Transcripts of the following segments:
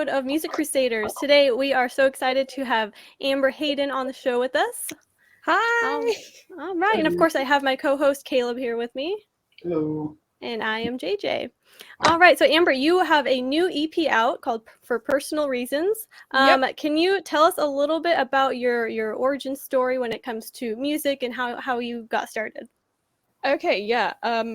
episode of Music Crusaders. Today we are so excited to have Amber Hayden on the show with us. Hi! All right, and of course I have my co-host Caleb here with me. Hello. And I am JJ. All right, so Amber, you have a new EP out called For Personal Reasons. Yep. Can you tell us a little bit about your origin story when it comes to music and how you got started? Okay, yeah.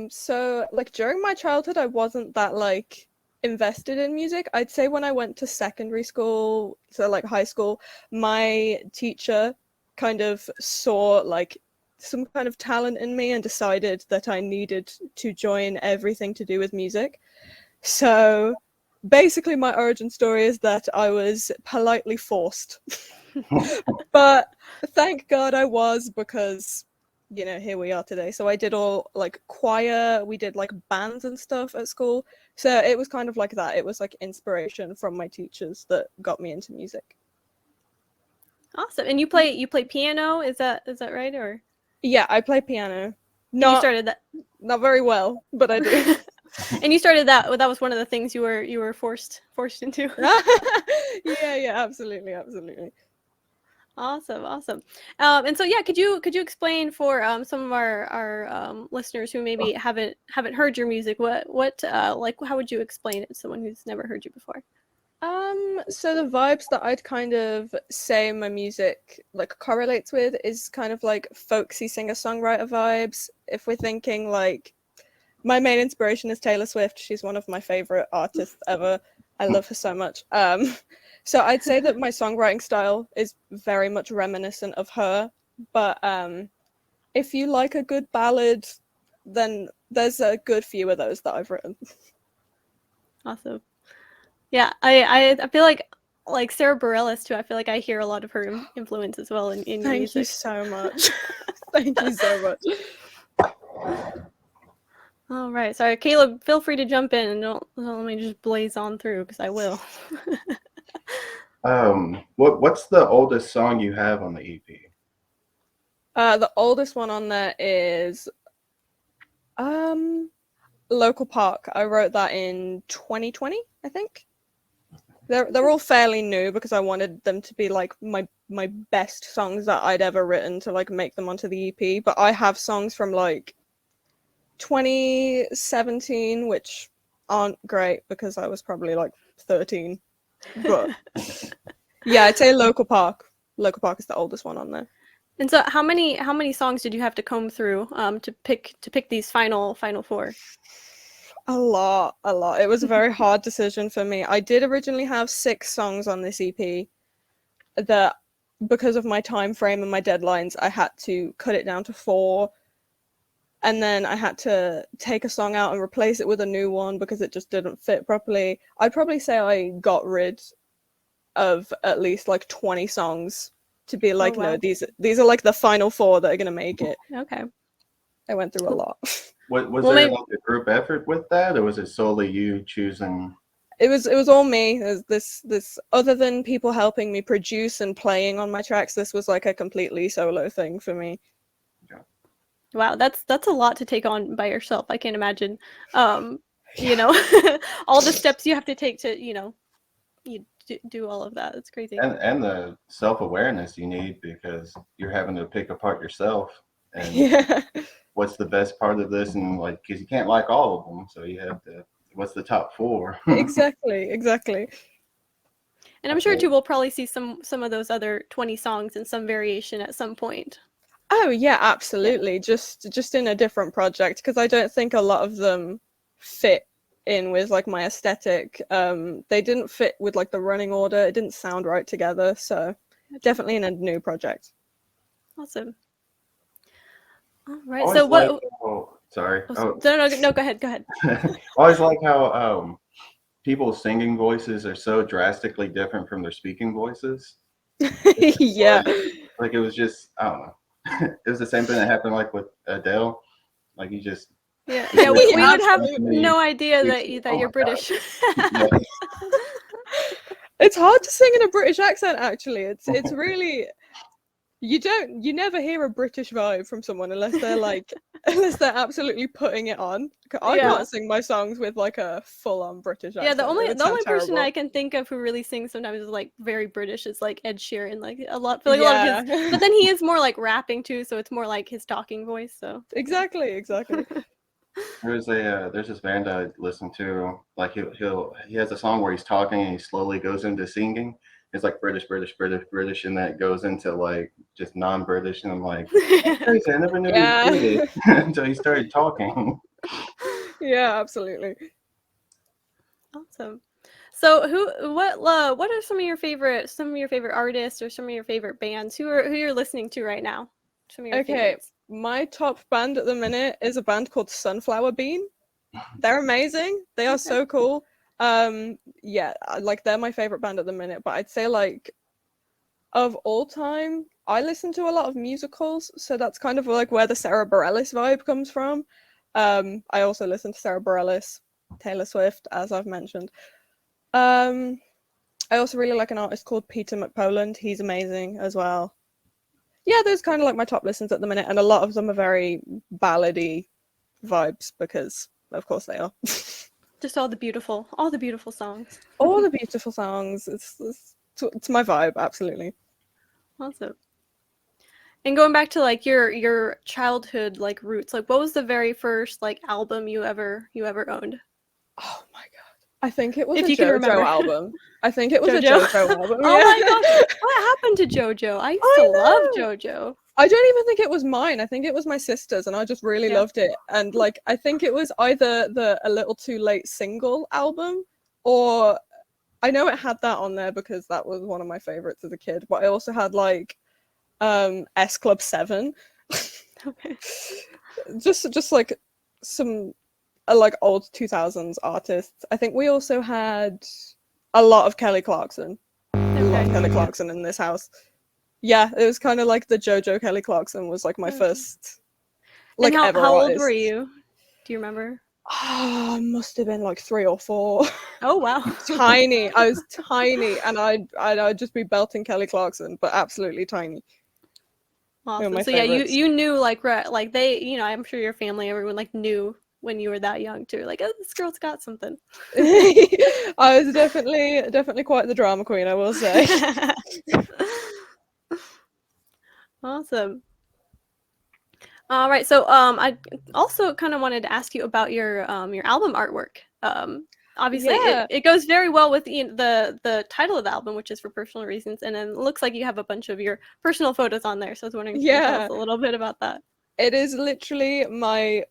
So like during my childhood, I wasn't that like invested in music. I'd say when I went to secondary school, so like high school, my teacher kind of saw like some kind of talent in me and decided that I needed to join everything to do with music. So basically my origin story is that I was politely forced. But thank God I was, because you know, here we are today. So I did all like choir, we did like bands and stuff at school. So it was kind of like that. It was like inspiration from my teachers that got me into music. Awesome. And you play piano, is that right? Or Yeah, I play piano. you started that Not very well, but I do. and you started that was one of the things you were forced into. Yeah, absolutely. Awesome. And so yeah, could you explain for some of our listeners who maybe haven't heard your music, what like how would you explain it to someone who's never heard you before? So the vibes that I'd kind of say my music like correlates with is kind of like folksy singer-songwriter vibes. If we're thinking like, my main inspiration is Taylor Swift. She's one of my favorite artists ever. I love her so much. So I'd say that my songwriting style is very much reminiscent of her. But if you like a good ballad, then there's a good few of those that I've written. Awesome. Yeah, I feel like Sarah Bareilles too. I feel like I hear a lot of her influence as well in your Thank music. you so much. Thank you so much. All right, sorry, Caleb. Feel free to jump in and don't let me just blaze on through because I will. What's the oldest song you have on the EP? The oldest one on there is Local Park. I wrote that in 2020, I think. They're all fairly new because I wanted them to be like my best songs that I'd ever written to like make them onto the EP. But I have songs from like 2017 which aren't great because I was probably like 13. But yeah, I'd say Local Park. Local Park is the oldest one on there. And so, how many songs did you have to comb through to pick these final four? A lot. It was a very hard decision for me. I did originally have 6 songs on this EP that, because of my time frame and my deadlines, I had to cut it down to 4. And then I had to take a song out and replace it with a new one because it just didn't fit properly. I'd probably say I got rid of at least like 20 songs to be like, wow. No, these are like the final 4 that are gonna make it. Okay. I went through a lot. Was there like a group effort with that, or was it solely you choosing? It was all me. This other than people helping me produce and playing on my tracks, this was like a completely solo thing for me. Wow, that's a lot to take on by yourself. I can't imagine. You know, all the steps you have to take to, you know, you do all of that. It's crazy. And the self-awareness you need, because you're having to pick apart yourself and Yeah. what's the best part of this, and like, because you can't like all of them, so you have to, what's the top 4? Exactly. And I'm sure too we'll probably see some of those other 20 songs in some variation at some point. Oh yeah, absolutely. Yeah. Just in a different project, because I don't think a lot of them fit in with like my aesthetic. They didn't fit with like the running order. It didn't sound right together. So definitely in a new project. Awesome. All right. So what? Sorry. No, go ahead. I always like how people's singing voices are so drastically different from their speaking voices. Yeah. Like it was just, I don't know. It was the same thing that happened like with Adele. Like you just. Yeah. We would have no idea that you're British. It's hard to sing in a British accent, actually. It's really. You never hear a British vibe from someone unless they're like, unless they're absolutely putting it on. I Yeah. can't sing my songs with like a full-on British Yeah, accent. the It only would the sound only person terrible. I can think of who really sings sometimes is like very British is like Ed Sheeran. Like a lot, feel like a lot of his, but then he is more like rapping too, so it's more like his talking voice. So Exactly. There's this band I listen to. Like he has a song where he's talking and he slowly goes into singing. It's like British, and that goes into like just non-British, and I'm like, crazy. I never knew he Yeah. could do this until he started talking. Yeah, absolutely. awesome. So what are some of your favorite artists or some of your favorite bands who you're listening to right now? Some of your Okay, favorites. my top band at the minute is a band called Sunflower Bean. They're amazing. They are so cool. Yeah, like they're my favorite band at the minute, but I'd say like of all time, I listen to a lot of musicals, so that's kind of like where the Sarah Bareilles vibe comes from. I also listen to Sarah Bareilles, Taylor Swift, as I've mentioned. I also really like an artist called Peter McPoland. He's amazing as well. Yeah, those kind of like my top listens at the minute, and a lot of them are very ballady vibes because, of course, they are. Just all the beautiful songs. All the beautiful songs. It's my vibe, absolutely. Awesome. And going back to like your childhood like roots, like what was the very first like album you ever owned? Oh my god. I think it was If a you can remember. JoJo album. I think it was a JoJo? JoJo album. Oh Yeah. my gosh, what happened to JoJo? I used to love JoJo. I don't even think it was mine. I think it was my sister's, and I just really loved it. And like, I think it was either the A Little Too Late single album, or I know it had that on there because that was one of my favorites as a kid. But I also had like S Club 7. Okay. just like some like old 2000s artists. I think we also had a lot of Kelly Clarkson. A lot of Kelly Clarkson in this house. Yeah, it was kind of like the JoJo Kelly Clarkson was like my first like and ever how old artist. were you? Do you remember? I must have been like 3 or 4. Oh wow. Tiny. I was tiny, and I'd just be belting Kelly Clarkson, but absolutely tiny. Awesome. My So favorites. yeah, you knew like like they, I'm sure your family, everyone like knew when you were that young too. Like, oh, this girl's got something. I was definitely quite the drama queen, I will say. Awesome. All right. So I also kind of wanted to ask you about your album artwork. Obviously it goes very well with the title of the album, which is For Personal Reasons, and then it looks like you have a bunch of your personal photos on there. So I was wondering if you could tell us a little bit about that. It is literally my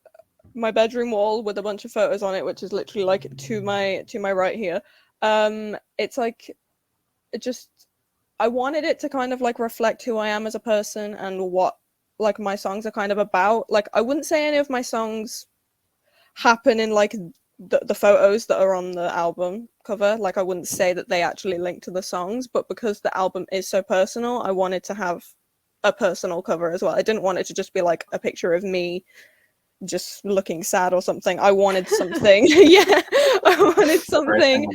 bedroom wall with a bunch of photos on it, which is literally like to my right here. It's like I wanted it to kind of like reflect who I am as a person and what like my songs are kind of about. Like, I wouldn't say any of my songs happen in like the photos that are on the album cover. Like, I wouldn't say that they actually link to the songs, but because the album is so personal, I wanted to have a personal cover as well. I didn't want it to just be like a picture of me just looking sad or something. I wanted something. Yeah, I wanted something.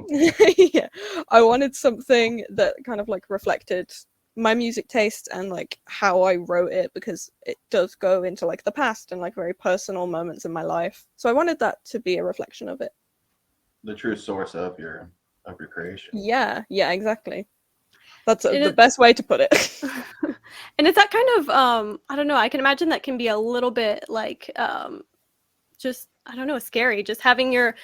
Yeah, I wanted something that kind of like reflected my music taste and like how I wrote it, because it does go into like the past and like very personal moments in my life. So I wanted that to be a reflection of it. The true source of your creation. Yeah, exactly. That's the best way to put it. And it's that kind of I don't know, I can imagine that can be a little bit like just, I don't know, scary, just having your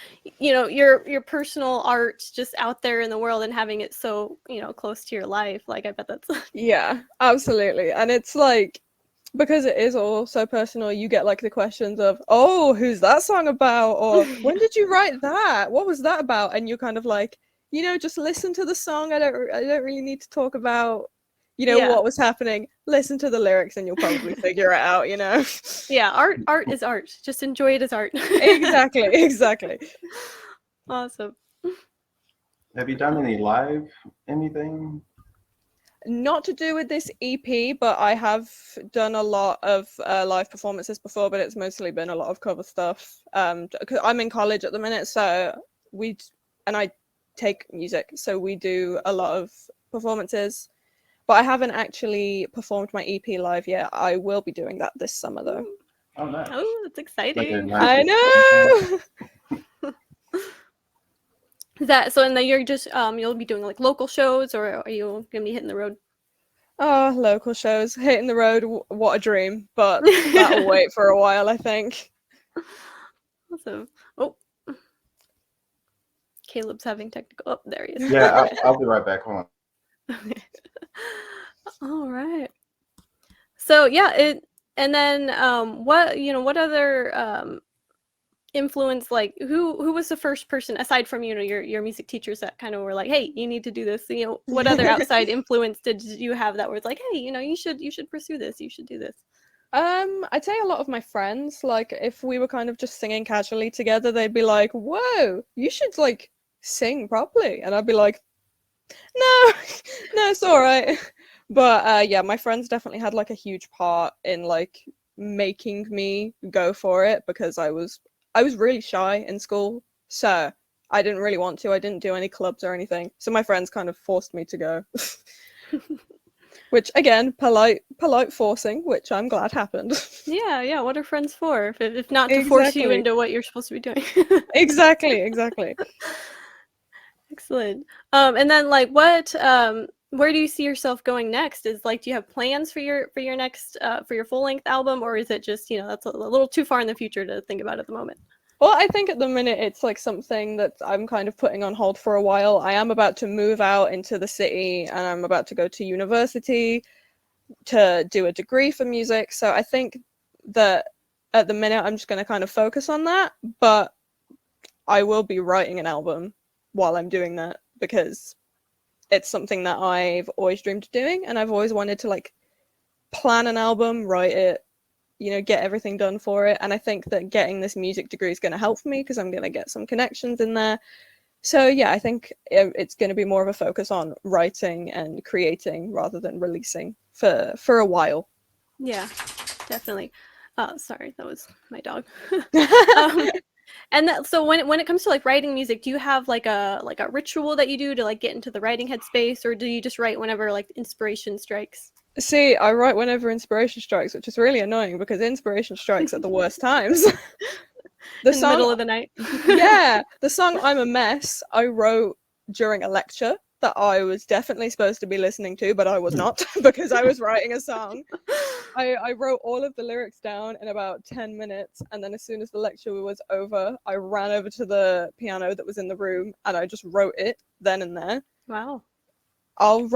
personal art just out there in the world and having it so close to your life. Like, I bet that's Yeah, absolutely. And it's like, because it is all so personal, you get like the questions of, oh, who's that song about, or when did you write that, what was that about? And you're kind of like, just listen to the song. I don't really need to talk about what was happening. Listen to the lyrics and you'll probably figure it out. Yeah, art is art. Just enjoy it as art. Exactly. Awesome. Have you done any live anything? Not to do with this EP, but I have done a lot of live performances before, but it's mostly been a lot of cover stuff. 'Cause I'm in college at the minute, so I take music, so we do a lot of performances. but I haven't actually performed my EP live yet. I will be doing that this summer though. Oh, nice. Oh, that's Like a exciting. nice I know. Is that so? And then you're just you'll be doing like local shows, or are you gonna be hitting the road? Oh, local shows, hitting the road, what a dream. But that'll wait for a while, I think. Awesome. Oh, Caleb's having technical. Oh, there he is. Yeah, I'll be right back. Hold on. Okay. All right. So yeah, and then what other influence, like who was the first person aside from your music teachers that kind of were like, hey, you need to do this, what other outside influence did you have that was like, hey, you should pursue this, you should do this? I'd say a lot of my friends, like if we were kind of just singing casually together, they'd be like, whoa, you should like sing properly, and I'd be like, no, no, it's all right. But yeah, my friends definitely had like a huge part in like making me go for it, because I was really shy in school, so I didn't really want to. I didn't do any clubs or anything, so my friends kind of forced me to go. Which again, polite forcing, which I'm glad happened. Yeah, what are friends for if not to force you into what you're supposed to be doing? Exactly. Excellent. And then like what where do you see yourself going next? Is like, do you have plans for your next for your full-length album, or is it just, that's a little too far in the future to think about at the moment? Well, I think at the minute it's like something that I'm kind of putting on hold for a while. I am about to move out into the city, and I'm about to go to university to do a degree for music. So I think that at the minute I'm just going to kind of focus on that, but I will be writing an album while I'm doing that, because it's something that I've always dreamed of doing, and I've always wanted to like plan an album, write it, get everything done for it. And I think that getting this music degree is going to help me, because I'm going to get some connections in there. So yeah, I think it's going to be more of a focus on writing and creating rather than releasing for a while. Yeah, definitely. Sorry, that was my dog. And so when it comes to like writing music, do you have like a ritual that you do to like get into the writing headspace, or do you just write whenever like inspiration strikes? See, I write whenever inspiration strikes, which is really annoying because inspiration strikes at the worst times. In the middle of the night. Yeah, the song I'm a Mess I wrote during a lecture that I was definitely supposed to be listening to, but I was not, because I was writing a song. I wrote all of the lyrics down in about 10 minutes, and then as soon as the lecture was over, I ran over to the piano that was in the room and I just wrote it then and there. Wow. I'll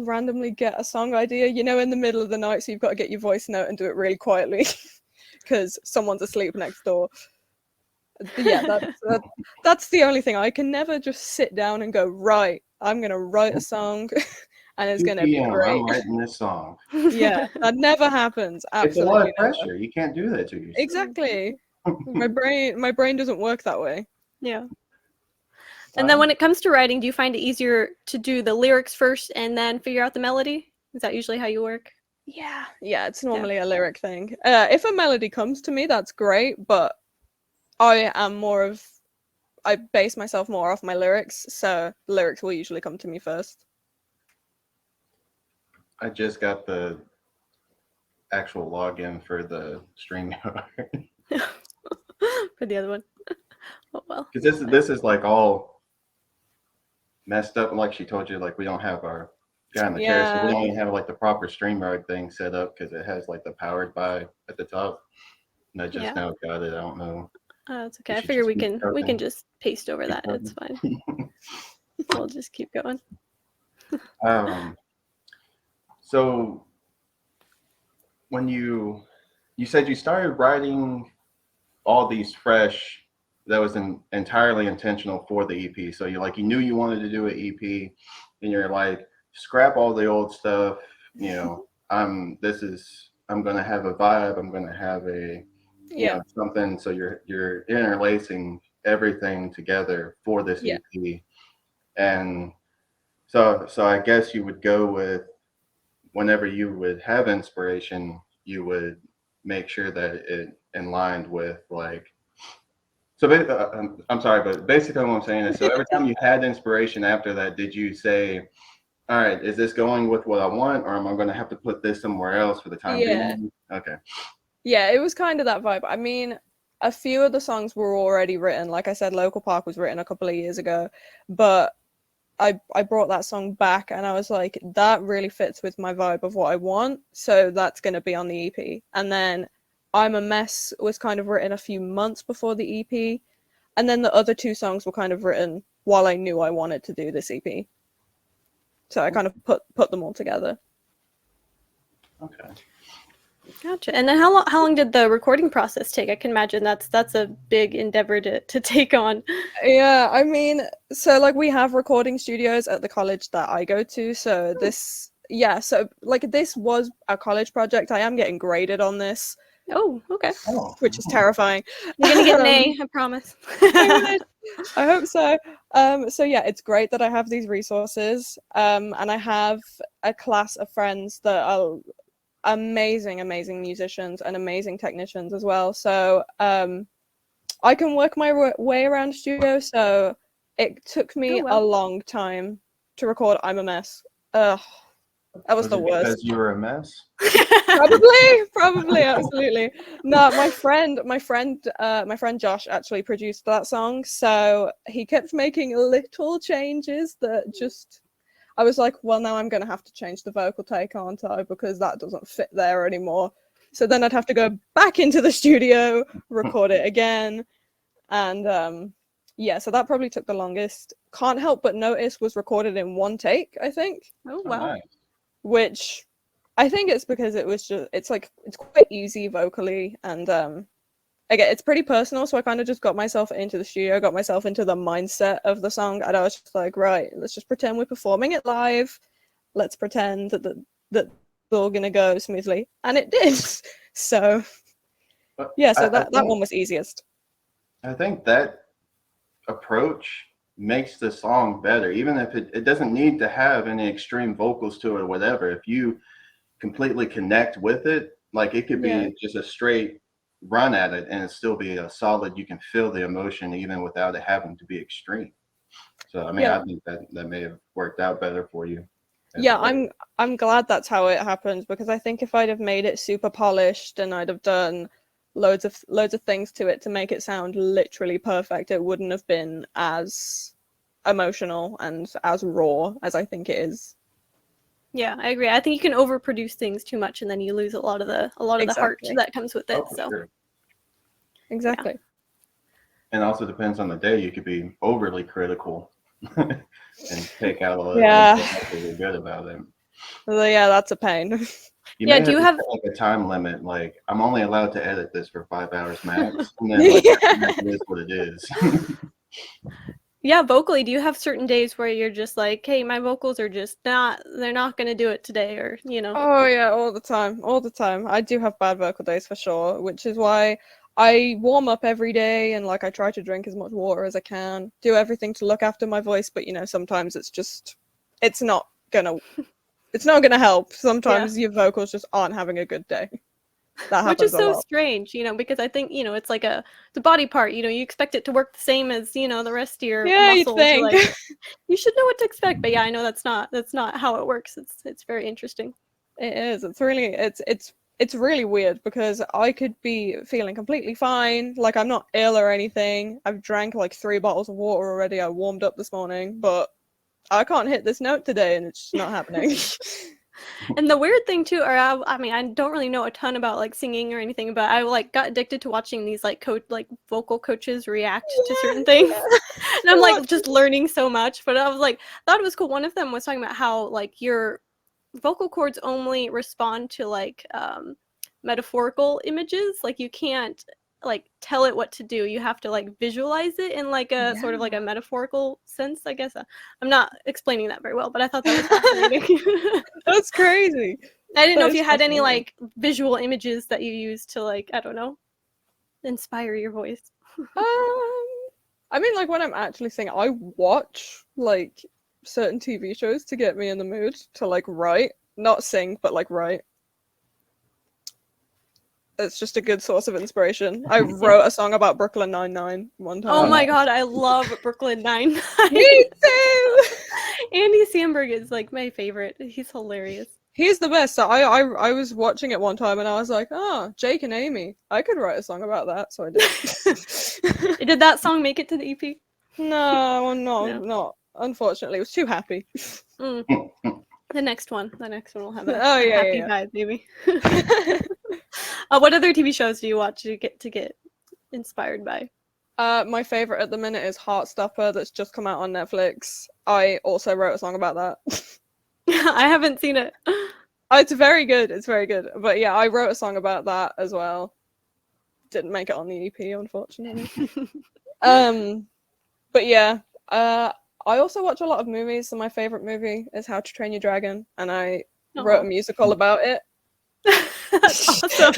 randomly get a song idea, in the middle of the night, so you've got to get your voice note and do it really quietly because someone's asleep next door. Yeah, that's the only thing. I can never just sit down and go, right, I'm gonna write a song and it's gonna be great. I'm writing this song. Yeah, that never happens. Absolutely, it's a lot of never. pressure. You can't do that to yourself. Exactly. my brain doesn't work that way. Yeah. And then when it comes to writing, do you find it easier to do the lyrics first and then figure out the melody? Is that usually how you work? Yeah, it's normally a lyric thing. If a melody comes to me, that's great, but I base myself more off my lyrics, so the lyrics will usually come to me first. I just got the actual login for the Streamyard. For the other one. Oh well. Because this is like all messed up, like she told you, like we don't have our guy in the chair, so we don't even have like the proper Streamyard thing set up, because it has like the powered by at the top. And I just now got it. I don't know. It's okay. I figure we can just paste over that. It's fine. We'll just keep going. So when you said you started writing all these fresh, that was entirely intentional for the EP. So you knew you wanted to do an EP, and you're like, scrap all the old stuff. I'm gonna have a vibe. I'm gonna have a something. So you're interlacing everything together for this EP. And so I guess you would go with, whenever you would have inspiration, you would make sure that it in line with like. So I'm sorry, but basically what I'm saying is, so every time you had inspiration after that, did you say, all right, is this going with what I want, or am I going to have to put this somewhere else for the time being? Okay. Yeah, it was kind of that vibe. I mean, a few of the songs were already written. Like I said, Local Park was written a couple of years ago, but I brought that song back and I was like, that really fits with my vibe of what I want, so that's going to be on the EP. And then I'm a Mess was kind of written a few months before the EP, and then the other two songs were kind of written while I knew I wanted to do this EP. So I kind of put them all together. Okay. Gotcha. And then how long did the recording process take? I can imagine that's a big endeavor to take on. Yeah, I mean, so like we have recording studios at the college that I go to. So this was a college project. I am getting graded on this. Oh, okay. Oh. Which is terrifying. You're gonna get an A, I promise. I hope so. So yeah, it's great that I have these resources. And I have a class of friends that are amazing musicians and amazing technicians as well. So I can work my way around studio. So it took me a long time to record I'm a Mess. That was the worst. Because you were a mess? Probably, absolutely. No, my friend Josh actually produced that song, so he kept making little changes that just, I was like, well, now I'm gonna have to change the vocal take, aren't I? Because that doesn't fit there anymore. So then I'd have to go back into the studio, record it again, and yeah, so that probably took the longest. Can't Help But Notice was recorded in one take, I think. Oh wow. Nice. Which I think it's because it's quite easy vocally, and again, it's pretty personal, so I kind of just got myself into the studio, got myself into the mindset of the song, and I was just like, right, let's just pretend we're performing it live. Let's pretend that it's all gonna go smoothly, and it did. So yeah, so that one was easiest. I think that approach makes the song better, even if it doesn't need to have any extreme vocals to it or whatever. If you completely connect with it, like it could be just a straight run at it and it still be a solid, you can feel the emotion even without it having to be extreme. So I mean, I think that may have worked out better for you. Yeah, I'm glad that's how it happened, because I think if I'd have made it super polished and I'd have done loads of things to it to make it sound literally perfect, it wouldn't have been as emotional and as raw as I think it is. Yeah, I agree. I think you can overproduce things too much, and then you lose a lot of the heart that comes with it. So sure. Exactly. Yeah. And also depends on the day. You could be overly critical and take out a lot of really good about it. Well, yeah, that's a pain. Do you have like a time limit? Like, I'm only allowed to edit this for 5 hours max, and then like, it is what it is. Yeah, vocally, do you have certain days where you're just like, hey, my vocals are just they're not gonna do it today, or Oh yeah, all the time. I do have bad vocal days for sure, which is why I warm up every day, and like I try to drink as much water as I can, do everything to look after my voice, but sometimes it's not gonna help. Sometimes your vocals just aren't having a good day. That happens. Which is so a lot. strange, because I think, it's like the body part, you expect it to work the same as, the rest of your muscles. You think. Like, you should know what to expect, but yeah, I know that's not how it works. It's very interesting. It is. It's really weird, because I could be feeling completely fine, like I'm not ill or anything. I've drank like 3 bottles of water already. I warmed up this morning, but I can't hit this note today, and it's just not happening. And the weird thing too, or I mean, I don't really know a ton about like singing or anything, but I like got addicted to watching these like vocal coaches react to certain things, and I'm like just learning so much. But I was like, thought it was cool. One of them was talking about how like your vocal cords only respond to like metaphorical images. Like you can't like tell it what to do. You have to like visualize it in like a sort of like a metaphorical sense, I guess. I'm not explaining that very well, but I thought that was fascinating. That's crazy. I didn't know if you had any like visual images that you use to like, I don't know, inspire your voice. I mean, like when I'm actually singing, I watch like certain TV shows to get me in the mood to like write, not sing, but like write. It's just a good source of inspiration. I wrote a song about Brooklyn Nine-Nine one time. Oh my god, I love Brooklyn Nine-Nine. Me too! Andy Sandberg is like my favorite. He's hilarious. He's the best. So I was watching it one time and I was like, oh, Jake and Amy. I could write a song about that, so I did. Did that song make it to the EP? No, No. not. Unfortunately, I was too happy. Mm. The next one will have a Oh, yeah, happy yeah. vibe, maybe. What other TV shows do you watch to get inspired by? My favorite at the minute is Heartstopper, that's just come out on Netflix. I also wrote a song about that. I haven't seen it. It's very good. It's very good. But yeah, I wrote a song about that as well. Didn't make it on the EP, unfortunately. But yeah, I also watch a lot of movies. So my favorite movie is How to Train Your Dragon, and I wrote a musical about it. That's awesome.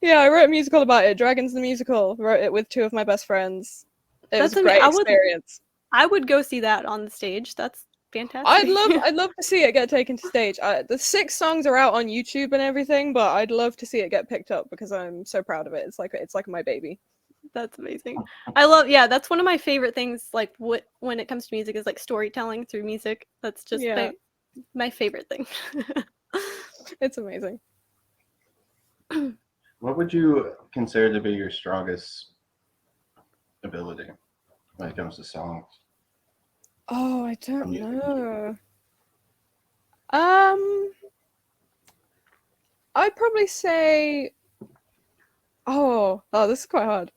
Yeah, I wrote a musical about it. Dragons the Musical. Wrote it with two of my best friends. It was a great experience. I would go see that on the stage. That's fantastic. I'd love to see it get taken to stage. The 6 songs are out on YouTube and everything, but I'd love to see it get picked up because I'm so proud of it. It's like my baby. That's amazing. I love, that's one of my favorite things, like when it comes to music, is like storytelling through music. That's just my favorite thing. It's amazing. What would you consider to be your strongest ability when it comes to songs? Oh, I don't know. I'd probably say, oh, this is quite hard.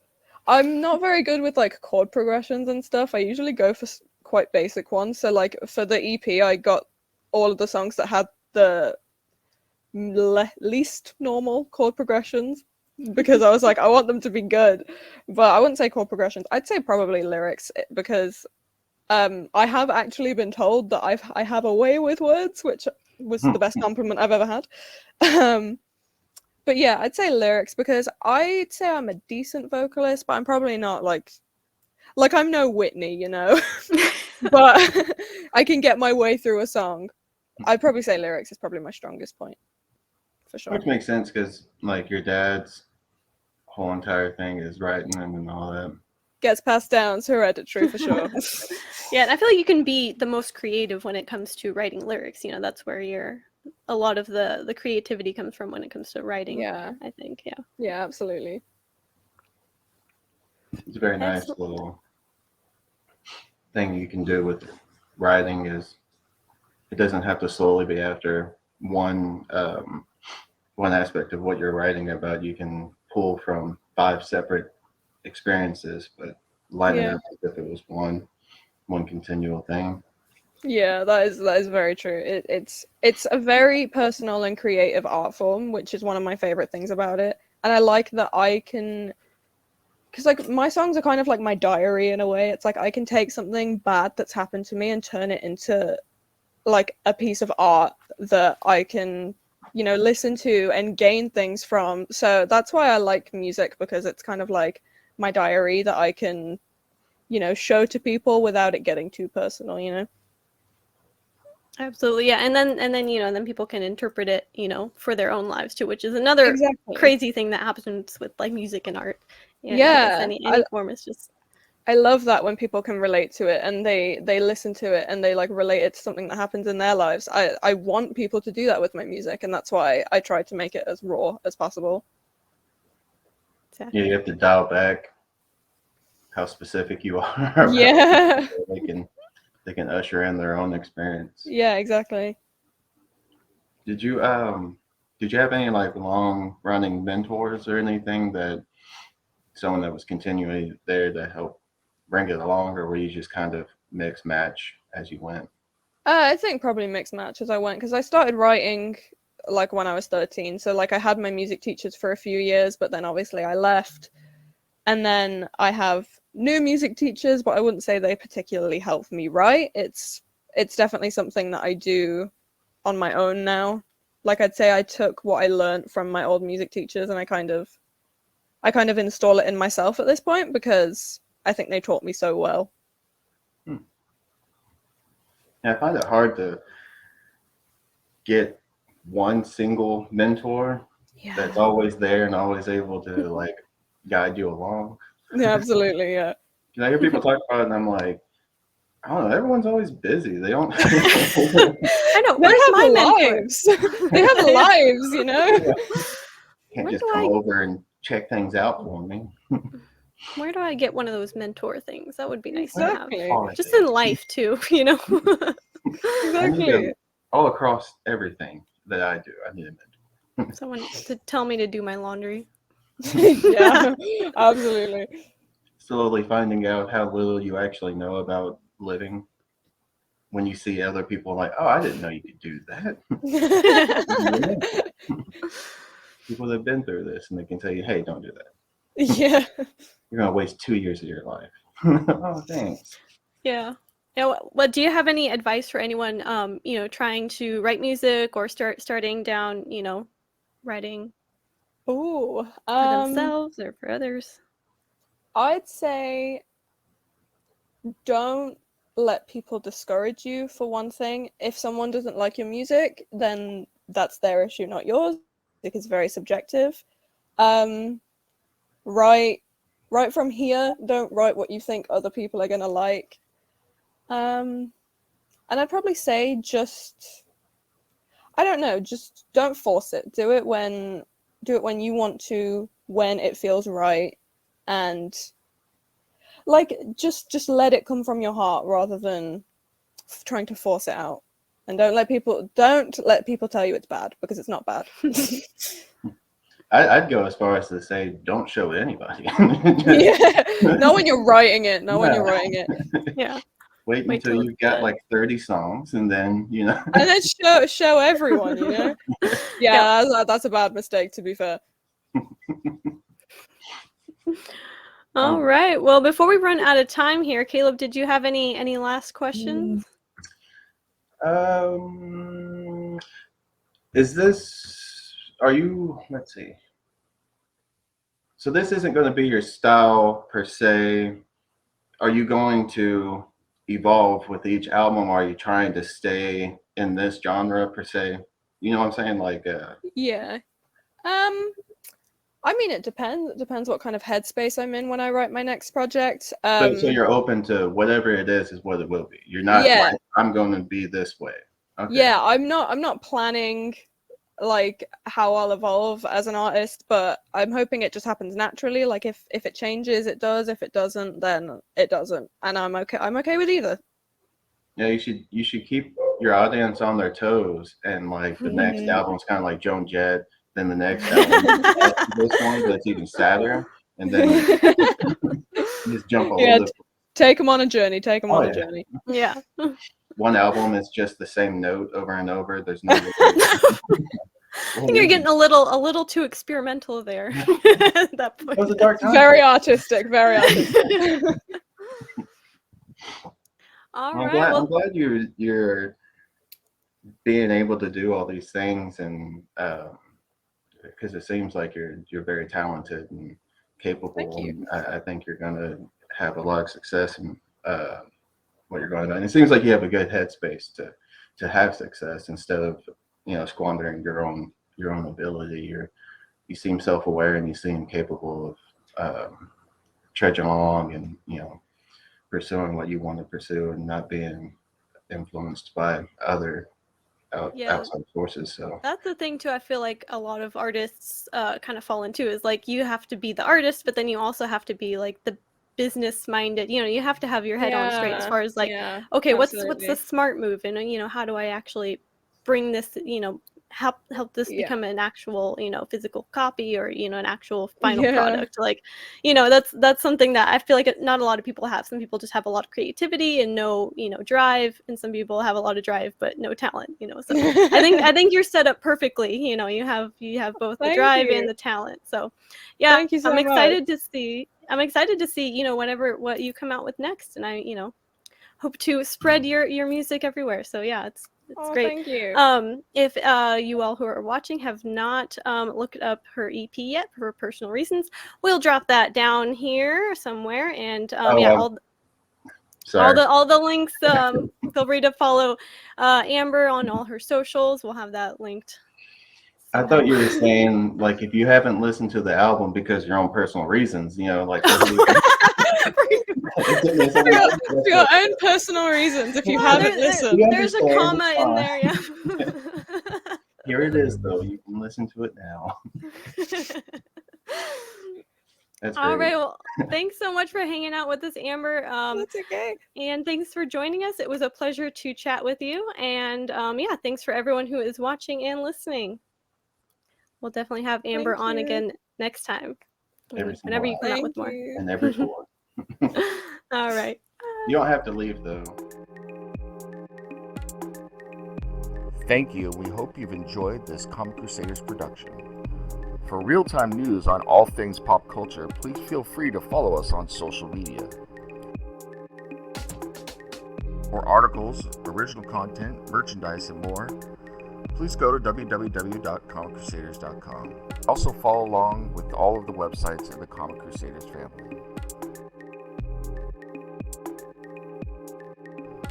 I'm not very good with like chord progressions and stuff. I usually go for quite basic ones. So like for the EP, I got all of the songs that had the least normal chord progressions because I was like, I want them to be good. But I wouldn't say chord progressions. I'd say probably lyrics because I have actually been told that I have a way with words, which was the best compliment I've ever had. But yeah, I'd say lyrics because I'd say I'm a decent vocalist, but I'm probably not like I'm no Whitney, you know. But I can get my way through a song. I'd probably say lyrics is probably my strongest point, for sure. Which makes sense because like your dad's whole entire thing is writing and all that. Gets passed down, it's hereditary for sure. Yeah, and I feel like you can be the most creative when it comes to writing lyrics. You know, that's where a lot of the creativity comes from when it comes to writing. Yeah, I think. Yeah. Yeah, absolutely. It's a very nice little thing you can do with writing is it doesn't have to solely be after one aspect of what you're writing about. You can pull from 5 separate experiences, but light it up as if it was one continual thing. Yeah, that is very true. It's a very personal and creative art form, which is one of my favorite things about it. And I like that I can, because like my songs are kind of like my diary in a way. It's like I can take something bad that's happened to me and turn it into like a piece of art that I can, you know, listen to and gain things from. So that's why I like music, because it's kind of like my diary that I can, you know, show to people without it getting too personal, you know. Absolutely, yeah, and then you know, and then people can interpret it, you know, for their own lives too, which is another crazy thing that happens with like music and art. You know, any form is just. I love that when people can relate to it and they listen to it and they like relate it to something that happens in their lives. I want people to do that with my music, and that's why I try to make it as raw as possible. Yeah, you have to dial back how specific you are. Yeah. They can usher in their own experience. Yeah, exactly. Did you have any like long running mentors or anything, that someone that was continually there to help bring it along, or were you just kind of mix match as you went? I think probably mixed match as I went, because I started writing like when I was 13. So like I had my music teachers for a few years, but then obviously I left. And then I have new music teachers, but I wouldn't say they particularly help me write. It's definitely something that I do on my own now. Like I'd say I took what I learned from my old music teachers and I kind of install it in myself at this point, because I think they taught me so well. Yeah, I find it hard to get one single mentor that's always there and always able to like guide you along. Yeah, absolutely, yeah. I hear people talk about it and I'm like, I don't know. Everyone's always busy. They don't. I know. They Where's have my mentor? lives. They have lives, you know. Can't When just do come I- over and check things out for me. Where do I get one of those mentor things? That would be nice to have. Exactly. Just in life too, you know. I need Exactly. all across everything that I do. I need a mentor. Someone to tell me to do my laundry. Yeah, absolutely. Slowly finding out how little you actually know about living when you see other people like, oh, I didn't know you could do that. People that have been through this and they can tell you, hey, don't do that. Yeah. You're going to waste 2 years of your life. Oh, thanks. Yeah. Now, what do you have any advice for anyone, trying to write music or starting down, writing Ooh. for themselves or for others? I'd say don't let people discourage you for one thing. If someone doesn't like your music, then that's their issue, not yours. Music is very subjective. Write from here. Don't write what you think other people are gonna like. And I'd probably say just don't force it. Do it when you want to, when it feels right, and like just let it come from your heart rather than trying to force it out. And don't let people tell you it's bad, because it's not bad. I'd go as far as to say, don't show it anybody. Yeah, not when you're writing it. Not when you're writing it. Yeah. Wait Wait until till you've it's got done. like 30 songs, and then And then show everyone, you know. Yeah, that's a bad mistake, to be fair. All right. Well, before we run out of time here, Caleb, did you have any last questions? Is this? Are you? Let's see. So this isn't going to be your style per se. Are you going to evolve with each album? Or are you trying to stay in this genre per se? You know what I'm saying? Like, Yeah. I mean, it depends. It depends what kind of headspace I'm in when I write my next project. so you're open to whatever it is what it will be. You're not Yeah. like, I'm going to be this way. Okay. Yeah, I'm not planning like how I'll evolve as an artist, but I'm hoping it just happens naturally. Like if it changes, it does. If it doesn't, then it doesn't. And I'm okay with either. Yeah, you should keep your audience on their toes, and like the next album's kind of like Joan Jett, then the next album this one, but it's even sadder, and then you just jump all over. Take them on a journey. Take them on a journey. Yeah. One album is just the same note over and over. There's no. I think you're getting a little too experimental there. At that point. It was a dark time. Very artistic. Very artistic. All I'm right. glad you're being able to do all these things, and because it seems like you're very talented and capable. Thank you. And I think you're going to have a lot of success in what you're going to do. And it seems like you have a good headspace to have success instead of squandering your own ability. You seem self-aware and you seem capable of trudging along and pursuing what you want to pursue and not being influenced by other outside forces. So that's the thing too. I feel like a lot of artists kind of fall into is like you have to be the artist, but then you also have to be like the business minded. You have to have your head on straight as far as like, okay, what's the smart move, and how do I actually bring this, help this become an actual physical copy or an actual final product. Like that's something that I feel like not a lot of people have. Some people just have a lot of creativity and no drive, and some people have a lot of drive but no talent. So I think you're set up perfectly. You have both the drive and the talent. So yeah, Thank you so I'm much. excited to see what you come out with next, and I hope to spread your music everywhere. So yeah, it's great. Thank you. If you all who are watching have not looked up her EP yet for personal reasons, we'll drop that down here somewhere. And all the links. Feel free to follow Amber on all her socials. We'll have that linked. I thought you were saying, like, if you haven't listened to the album because of your own personal reasons, like. For your own personal reasons, if you haven't listened. There's a comma in there, yeah. Here it is, though. You can listen to it now. That's All great. right. Well, thanks so much for hanging out with us, Amber. That's okay. And thanks for joining us. It was a pleasure to chat with you. And yeah, thanks for everyone who is watching and listening. We'll definitely have Amber on again next time. Whenever you come out with more. And every tour. All right. You don't have to leave, though. Thank you. We hope you've enjoyed this Comic Crusaders production. For real-time news on all things pop culture, please feel free to follow us on social media. For articles, original content, merchandise, and more, please go to www.comiccrusaders.shop. Also follow along with all of the websites in the Comic Crusaders family.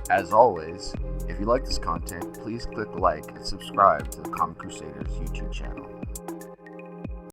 As always, if you like this content, please click like and subscribe to the Comic Crusaders YouTube channel.